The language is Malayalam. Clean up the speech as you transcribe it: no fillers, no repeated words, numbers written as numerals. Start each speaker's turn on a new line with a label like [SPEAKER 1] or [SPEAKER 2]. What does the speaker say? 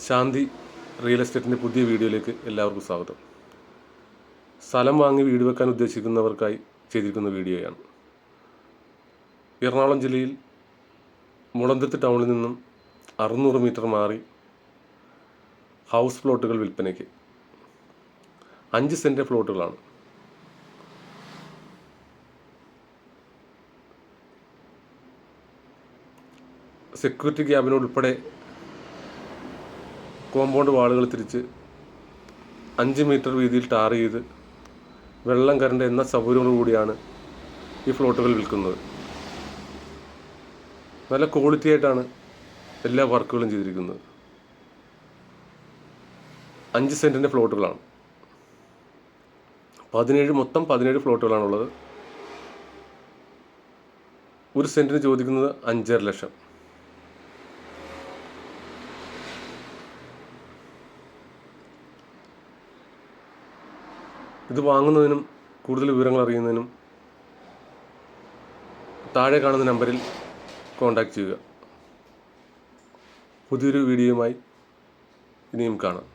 [SPEAKER 1] ശാന്തി റിയൽ എസ്റ്റേറ്റിൻ്റെ പുതിയ വീഡിയോയിലേക്ക് എല്ലാവർക്കും സ്വാഗതം. സ്ഥലം വാങ്ങി വീട് വെക്കാൻ ഉദ്ദേശിക്കുന്നവർക്കായി ചെയ്തിരിക്കുന്ന വീഡിയോയാണ്. എറണാകുളം ജില്ലയിൽ മുളന്തുരുത്തി ടൗണിൽ നിന്നും 600 മീറ്റർ മാറി ഹൗസ് പ്ലോട്ടുകൾ വിൽപ്പനയ്ക്ക്. 5 സെൻറ്റ് പ്ലോട്ടുകളാണ്. സെക്യൂരിറ്റി ക്യാബിനോടുൾപ്പെടെ കോമ്പൗണ്ട് വാളുകൾ തിരിച്ച് 5 മീറ്റർ വീതിയിൽ ടാർ ചെയ്ത് വെള്ളം കരണ്ട എന്ന സൗകര്യങ്ങളോടുകൂടിയാണ് ഈ ഫ്ലോട്ടുകൾ വിൽക്കുന്നത്. നല്ല ക്വാളിറ്റി ആയിട്ടാണ് എല്ലാ വർക്കുകളും ചെയ്തിരിക്കുന്നത്. 5 സെൻറ്റിൻ്റെ ഫ്ലോട്ടുകളാണ്. മൊത്തം 17 ഫ്ലോട്ടുകളാണുള്ളത്. 1 സെൻറ്റിന് ചോദിക്കുന്നത് 5.5 ലക്ഷം. ഇത് വാങ്ങുന്നതിനും കൂടുതൽ വിവരങ്ങൾ അറിയുന്നതിനും താഴെ കാണുന്ന നമ്പറിൽ കോൺടാക്റ്റ് ചെയ്യുക. പുതിയൊരു വീഡിയോയുമായി ഇനിയും കാണാം.